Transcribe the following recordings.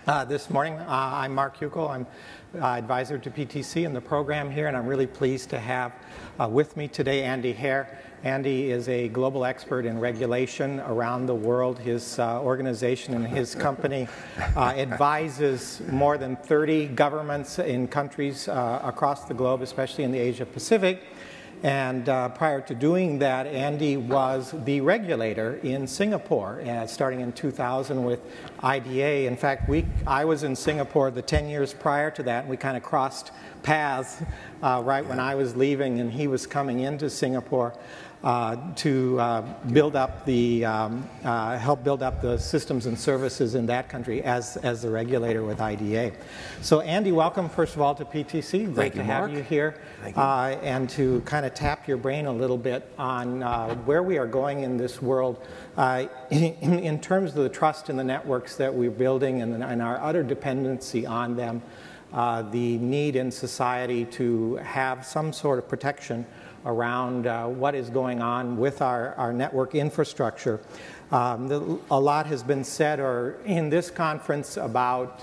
This morning. I'm Mark Huckel. I'm advisor to PTC in the program here, and I'm really pleased to have with me today Andy Hare. Andy is a global expert in regulation around the world. His organization and his company advises more than 30 governments in countries across the globe, especially in the Asia Pacific. And prior to doing that, Andy was the regulator in Singapore, starting in 2000 with IDA. In fact, I was in Singapore the 10 years prior to that, and we kind of crossed paths right when I was leaving and he was coming into Singapore to build up the, help build up the systems and services in that country as the regulator with IDA. So Andy, welcome first of all to PTC. Great to have you here. Thank you. And to kind of tap your brain a little bit on where we are going in this world in terms of the trust in the networks that we're building and our utter dependency on them, the need in society to have some sort of protection around what is going on with our network infrastructure. A lot has been said in this conference about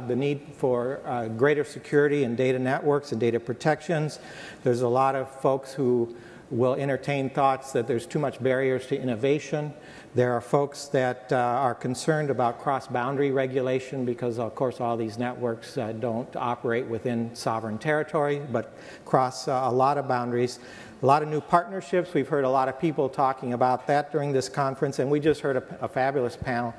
the need for greater security in data networks and data protections. There's a lot of folks who will entertain thoughts that there's too much barriers to innovation. There are folks that are concerned about cross-boundary regulation because, of course, all these networks don't operate within sovereign territory, but cross a lot of boundaries. A lot of new partnerships. We've heard a lot of people talking about that during this conference, and we just heard a fabulous panel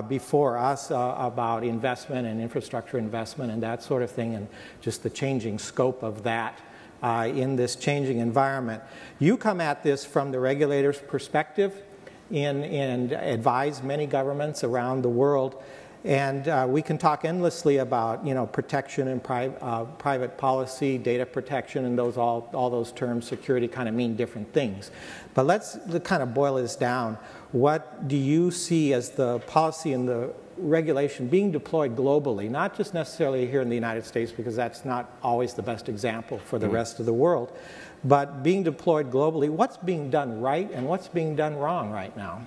before us about investment and infrastructure investment and that sort of thing, and just the changing scope of that in this changing environment. You come at this from the regulator's perspective and advise many governments around the world. And we can talk endlessly about, protection and private policy, data protection, and all those terms, security, kind of mean different things. But let's kind of boil this down. What do you see as the policy and the regulation being deployed globally, not just necessarily here in the United States, because that's not always the best example for the rest of the world, but being deployed globally? What's being done right and what's being done wrong right now?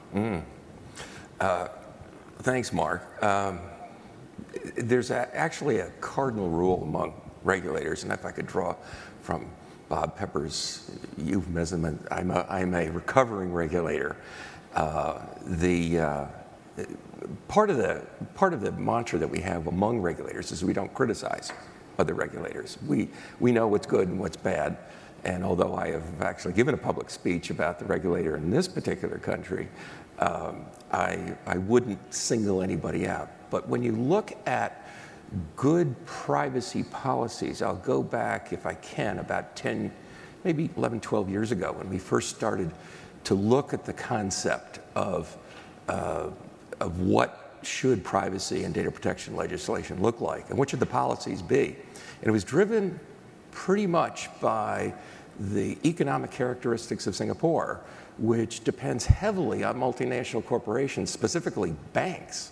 Thanks, Mark. There's actually a cardinal rule among regulators, and if I could draw from Bob Pepper's euphemism, I'm a recovering regulator. Part of the mantra that we have among regulators is we don't criticize other regulators. We know what's good and what's bad. And although I have actually given a public speech about the regulator in this particular country, I wouldn't single anybody out. But when you look at good privacy policies, I'll go back, if I can, about 10, maybe 11, 12 years ago when we first started to look at the concept of what should privacy and data protection legislation look like and what should the policies be. And it was driven pretty much by the economic characteristics of Singapore, which depends heavily on multinational corporations, specifically banks,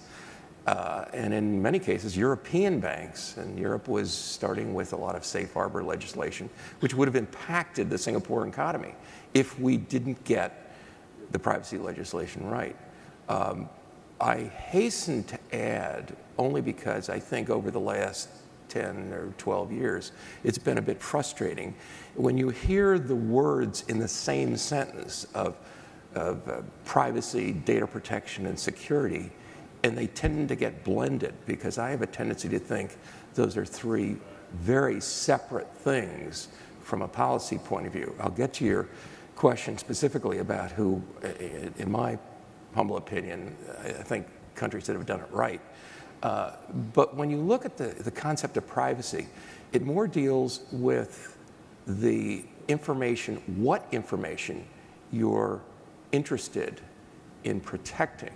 and in many cases European banks. And Europe was starting with a lot of safe harbor legislation, which would have impacted the Singaporean economy if we didn't get the privacy legislation right. I hasten to add, only because I think over the last 10 or 12 years, it's been a bit frustrating when you hear the words in the same sentence of privacy, data protection, and security, and they tend to get blended because I have a tendency to think those are three very separate things from a policy point of view. I'll get to your question specifically about who, in my humble opinion, I think countries that have done it right. But when you look at the concept of privacy, it more deals with the information, what information you're interested in protecting.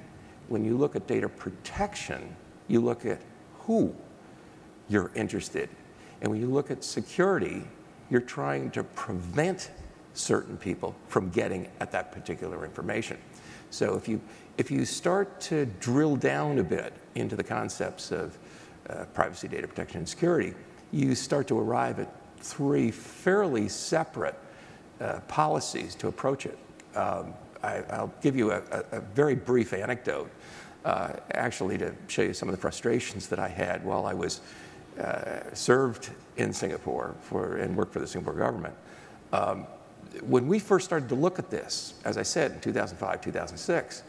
When you look at data protection, you look at who you're interested. And when you look at security, you're trying to prevent certain people from getting at that particular information. So if you start to drill down a bit into the concepts of privacy, data protection, and security, you start to arrive at three fairly separate policies to approach it. I'll give you a very brief anecdote. actually to show you some of the frustrations that I had while I was served in Singapore and worked for the Singapore government. When we first started to look at this, as I said, in 2005, 2006,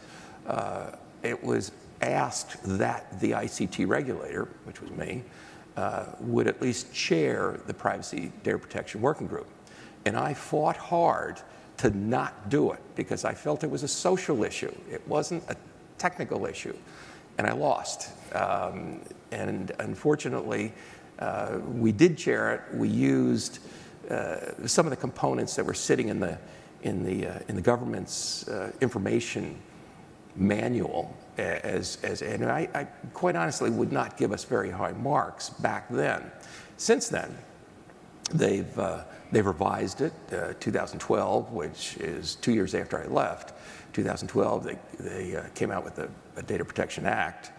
it was asked that the ICT regulator, which was me, would at least chair the Privacy Data Protection Working Group. And I fought hard to not do it because I felt it was a social issue. It wasn't a technical issue. And I lost. And unfortunately, we did chair it. We used some of the components that were sitting in the government's information manual and I quite honestly would not give us very high marks back then. Since then, they've revised it. 2012, which is 2 years after I left, 2012, they came out with a Data Protection Act,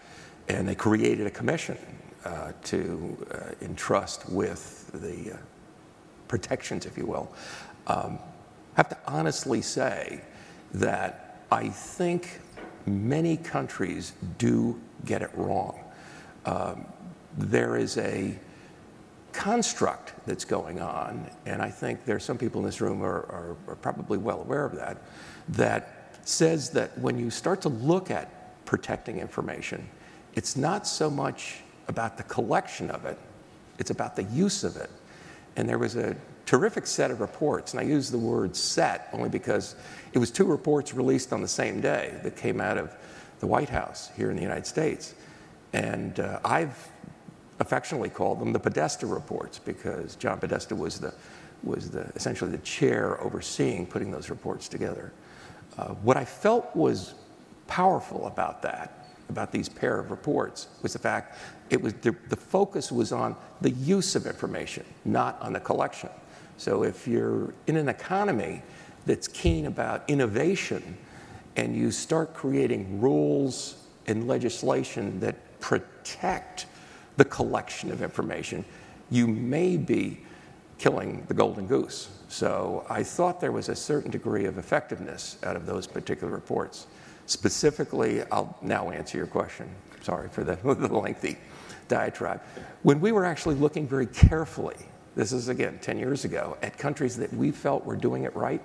and they created a commission to entrust with the protections, if you will. I have to honestly say that I think many countries do get it wrong. There is a construct that's going on, and I think there's some people in this room are probably well aware of that, that says that when you start to look at protecting information, it's not so much about the collection of it, it's about the use of it. And there was a terrific set of reports, and I use the word set only because it was 2 reports released on the same day that came out of the White House here in the United States. And I've affectionately called them the Podesta reports because John Podesta was essentially the chair overseeing putting those reports together. What I felt was powerful about these pair of reports was the fact the focus was on the use of information, not on the collection. So if you're in an economy that's keen about innovation and you start creating rules and legislation that protect the collection of information, you may be killing the golden goose. So I thought there was a certain degree of effectiveness out of those particular reports. Specifically, I'll now answer your question. Sorry for the lengthy diatribe. When we were actually looking very carefully, this is again 10 years ago, at countries that we felt were doing it right,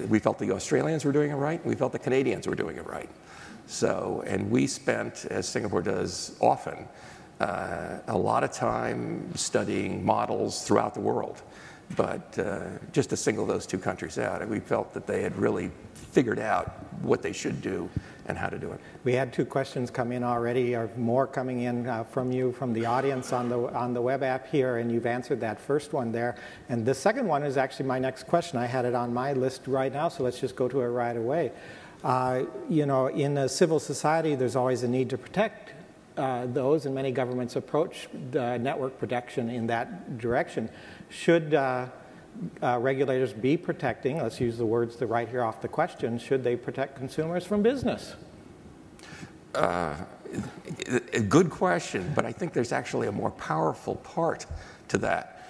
we felt the Australians were doing it right, and we felt the Canadians were doing it right. So, and we spent, as Singapore does often, a lot of time studying models throughout the world. But just to single those 2 countries out, we felt that they had really figured out what they should do and how to do it. We had 2 questions come in already, or more coming in from you, from the audience on the web app here, and you've answered that first one there. And the second one is actually my next question. I had it on my list right now, so let's just go to it right away. You know, in a civil society, there's always a need to protect those, and many governments approach network protection in that direction. Should regulators be protecting, let's use the words right here off the question, should they protect consumers from business? A good question, but I think there's actually a more powerful part to that.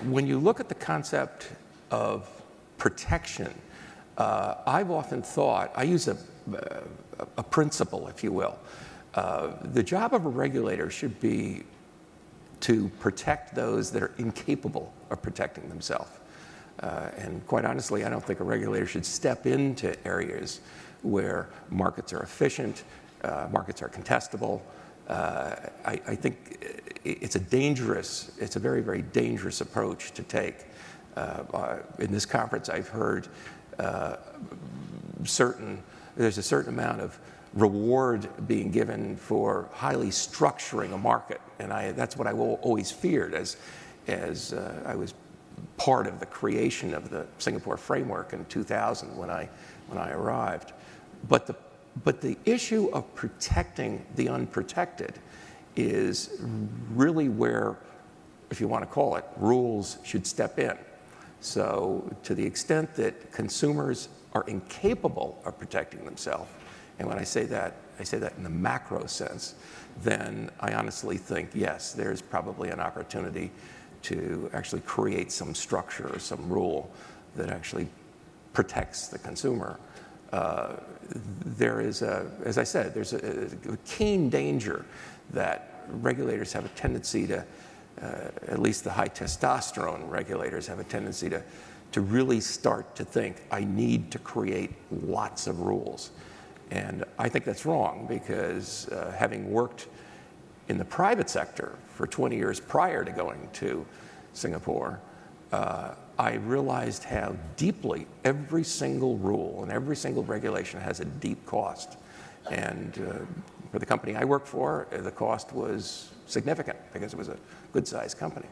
When you look at the concept of protection, I've often thought, I use a principle, if you will. The job of a regulator should be to protect those that are incapable of protecting themselves. And quite honestly, I don't think a regulator should step into areas where markets are efficient, markets are contestable. I think it's a very, very dangerous approach to take. In this conference, I've heard there's a certain amount of reward being given for highly structuring a market, and that's what I always feared as I was part of the creation of the Singapore framework in 2000 when I arrived. But the issue of protecting the unprotected is really where, if you want to call it, rules should step in. So to the extent that consumers are incapable of protecting themselves, and when I say that in the macro sense, then I honestly think, yes, there's probably an opportunity to actually create some structure or some rule that actually protects the consumer. there is as I said, there's a keen danger that regulators have a tendency to, at least the high testosterone regulators have a tendency to really start to think, I need to create lots of rules. And I think that's wrong, because having worked in the private sector for 20 years prior to going to Singapore, I realized how deeply every single rule and every single regulation has a deep cost. And for the company I worked for, the cost was significant because it was a good-sized company.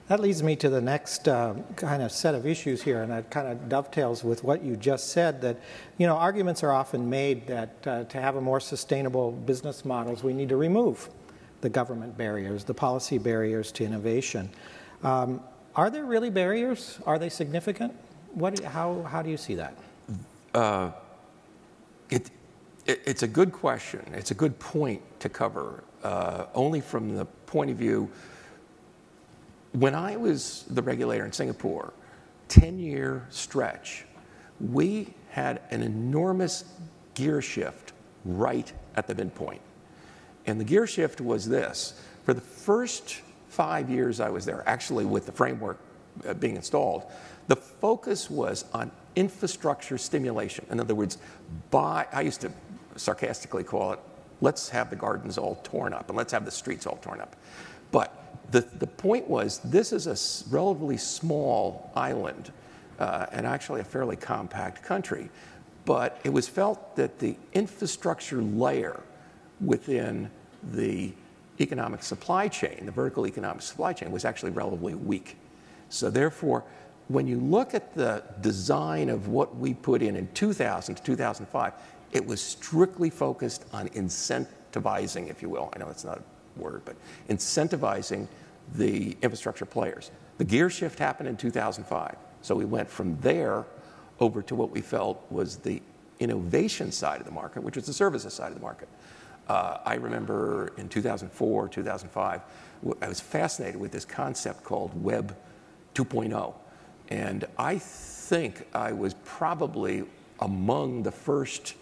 That leads me to the next kind of set of issues here, and that kind of dovetails with what you just said, that, you know, arguments are often made that to have a more sustainable business models, we need to remove the government barriers, the policy barriers to innovation. Are there really barriers? Are they significant? How do you see that? It's a good question. It's a good point to cover, only from the point of view, when I was the regulator in Singapore, 10-year stretch, we had an enormous gear shift right at the midpoint. And the gear shift was this. For the first 5 years I was there, actually with the framework being installed, the focus was on infrastructure stimulation. In other words, I used to sarcastically call it, let's have the gardens all torn up and let's have the streets all torn up. But the point was, this is a relatively small island and actually a fairly compact country. But it was felt that the infrastructure layer within the economic supply chain, the vertical economic supply chain, was actually relatively weak. So therefore, when you look at the design of what we put in 2000 to 2005, it was strictly focused on incentivizing, if you will. I know it's not a word, but incentivizing the infrastructure players. The gear shift happened in 2005. So we went from there over to what we felt was the innovation side of the market, which was the services side of the market. I remember in 2004, 2005, I was fascinated with this concept called Web 2.0. And I think I was probably among the first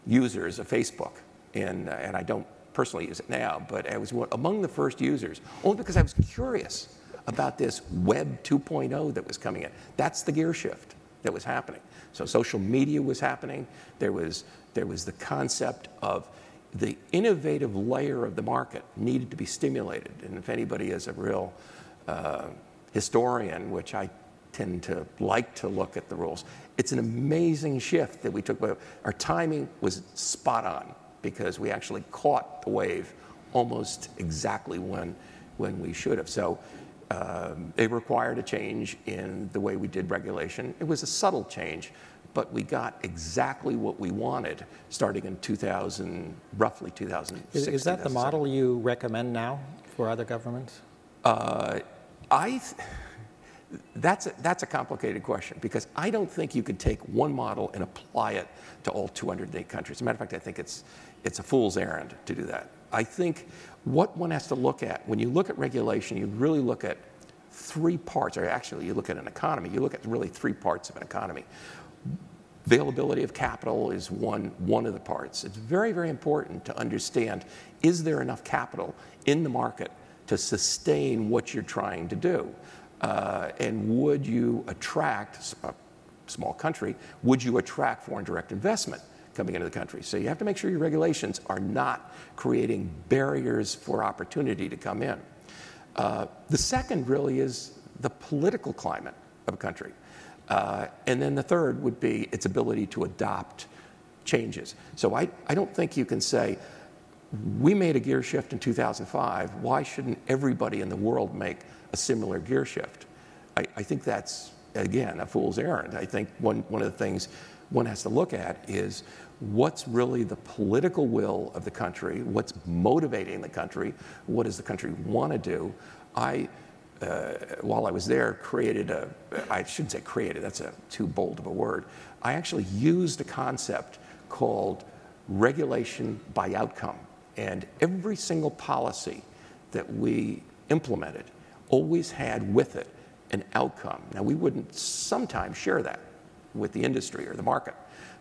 users of Facebook. And I don't personally use it now, but I was among the first users, only because I was curious about this Web 2.0 that was coming in. That's the gear shift that was happening. So social media was happening. There was the concept of the innovative layer of the market needed to be stimulated. And if anybody is a real historian, which I tend to like to look at the rules, it's an amazing shift that we took. Our timing was spot on, because we actually caught the wave almost exactly when we should have. So it required a change in the way we did regulation. It was a subtle change, but we got exactly what we wanted starting in roughly 2006. Is that the model you recommend now for other governments? That's a complicated question, because I don't think you could take one model and apply it to all 208 countries. As a matter of fact, I think it's a fool's errand to do that. I think what one has to look at, when you look at regulation, you really look at three parts, or actually you look at an economy, you look at really three parts of an economy. Availability of capital is one of the parts. It's very, very important to understand, is there enough capital in the market to sustain what you're trying to do? And would you attract, a small country, would you attract foreign direct investment coming into the country? So you have to make sure your regulations are not creating barriers for opportunity to come in. The second really is the political climate of a country. And then the third would be its ability to adopt changes. So I don't think you can say, we made a gear shift in 2005, why shouldn't everybody in the world make a similar gear shift? I think that's, again, a fool's errand. I think one of the things one has to look at is what's really the political will of the country, what's motivating the country, what does the country want to do. While I was there, I shouldn't say created, that's too bold of a word. I actually used a concept called regulation by outcome. And every single policy that we implemented always had with it an outcome. Now, we wouldn't sometimes share that with the industry or the market,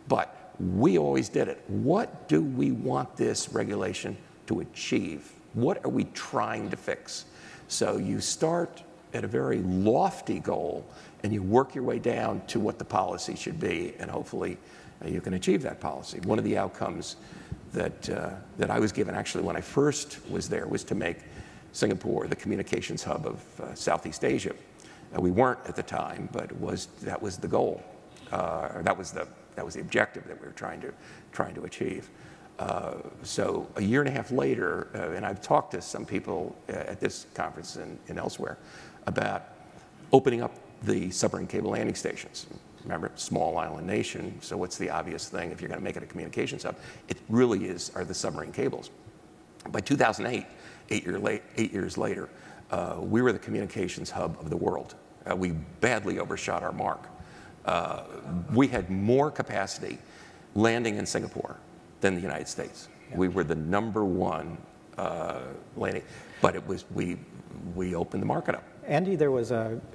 but we always did it. What do we want this regulation to achieve? What are we trying to fix? So you start at a very lofty goal, and you work your way down to what the policy should be, and hopefully you can achieve that policy. One of the outcomes that I was given actually when I first was there was to make Singapore the communications hub of Southeast Asia. We weren't at the time, but that was the goal. That was the objective that we were trying to achieve. So a year and a half later, and I've talked to some people at this conference and elsewhere about opening up the submarine cable landing stations. Remember, small island nation, so what's the obvious thing if you're going to make it a communications hub? It really are the submarine cables. By 2008, 8 years later, we were the communications hub of the world. We badly overshot our mark. We had more capacity landing in Singapore than the United States. Yeah. We were the #1 landing, but it was we opened the market up. Andy,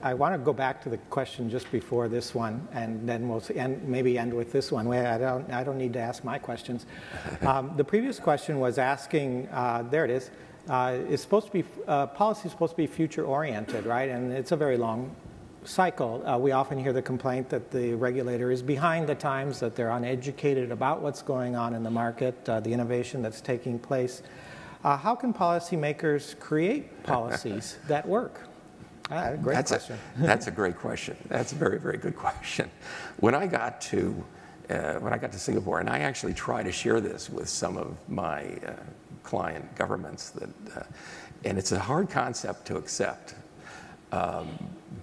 I want to go back to the question just before this one, and then we'll maybe end with this one. I don't need to ask my questions. The previous question was asking, there it is, it's supposed to be, policy is supposed to be future-oriented, right? And it's a very long cycle. We often hear the complaint that the regulator is behind the times, that they're uneducated about what's going on in the market, the innovation that's taking place. How can policymakers create policies that work? Great question. That's a great question. That's a very, very good question. When I got to Singapore, and I actually try to share this with some of my client governments, and it's a hard concept to accept.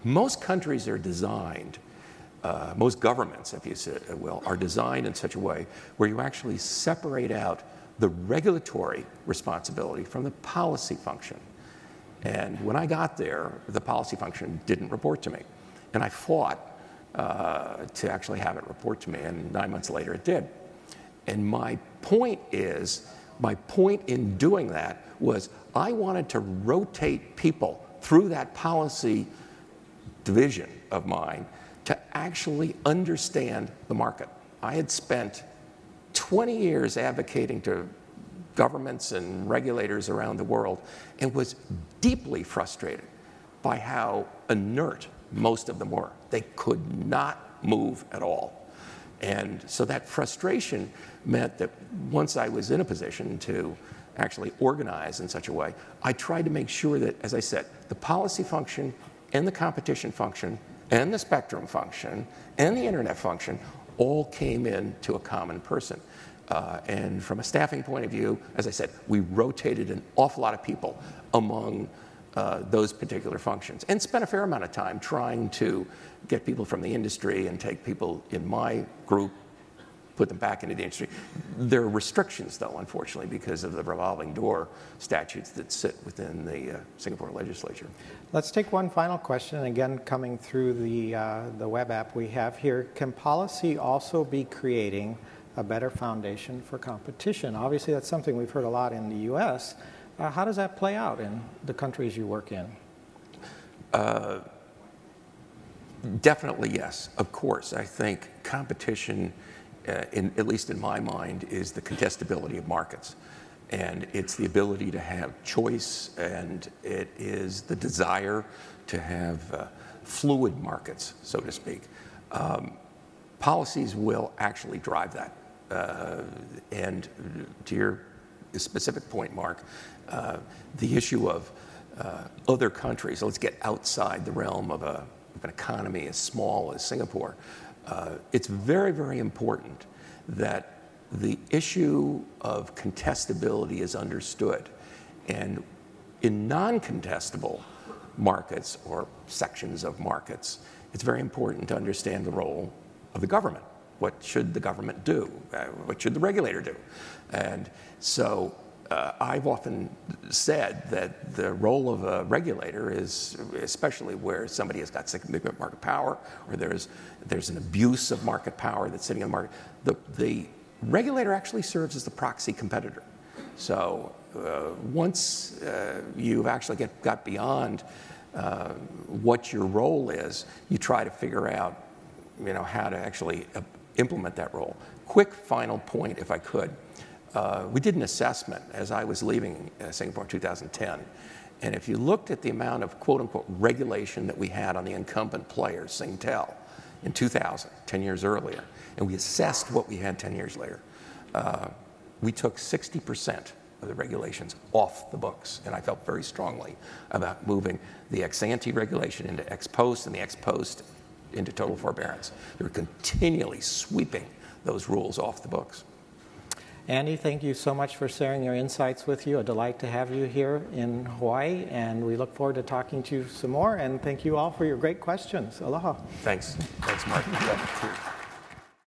Most countries are designed, most governments, if you will, are designed in such a way where you actually separate out the regulatory responsibility from the policy function. And when I got there, the policy function didn't report to me. And I fought to actually have it report to me, and 9 months later it did. And my point in doing that was I wanted to rotate people through that policy division of mine to actually understand the market. I had spent 20 years advocating to governments and regulators around the world and was deeply frustrated by how inert most of them were. They could not move at all. And so that frustration meant that once I was in a position to actually organize in such a way, I tried to make sure that, as I said, the policy function and the competition function and the spectrum function and the internet function all came in to a common person. And from a staffing point of view, as I said, we rotated an awful lot of people among those particular functions and spent a fair amount of time trying to get people from the industry and take people in my group, put them back into the industry. There are restrictions, though, unfortunately, because of the revolving door statutes that sit within the Singapore legislature. Let's take one final question, again, coming through the web app we have here. Can policy also be creating a better foundation for competition? Obviously, that's something we've heard a lot in the U.S. How does that play out in the countries you work in? Definitely, yes. Of course. I think competition, at least in my mind, is the contestability of markets. And it's the ability to have choice, and it is the desire to have fluid markets, so to speak. Policies will actually drive that. And to your specific point, Mark, the issue of other countries, let's get outside the realm of an economy as small as Singapore. It's very, very important that the issue of contestability is understood. And in non-contestable markets or sections of markets, it's very important to understand the role of the government. What should the government do? What should the regulator do? And so I've often said that the role of a regulator is, especially where somebody has got significant market power, or there's an abuse of market power that's sitting in the market, the regulator actually serves as the proxy competitor. So once you've actually got beyond what your role is, you try to figure out how to actually implement that role. Quick final point, if I could. We did an assessment as I was leaving Singapore in 2010. And if you looked at the amount of quote-unquote regulation that we had on the incumbent players, Singtel, in 2000, 10 years earlier, and we assessed what we had 10 years later, we took 60% of the regulations off the books. And I felt very strongly about moving the ex-ante regulation into ex-post and the ex-post into total forbearance. They were continually sweeping those rules off the books. Andy, thank you so much for sharing your insights with you. A delight to have you here in Hawaii, and we look forward to talking to you some more. And thank you all for your great questions. Aloha. Thanks. Thanks, Mark.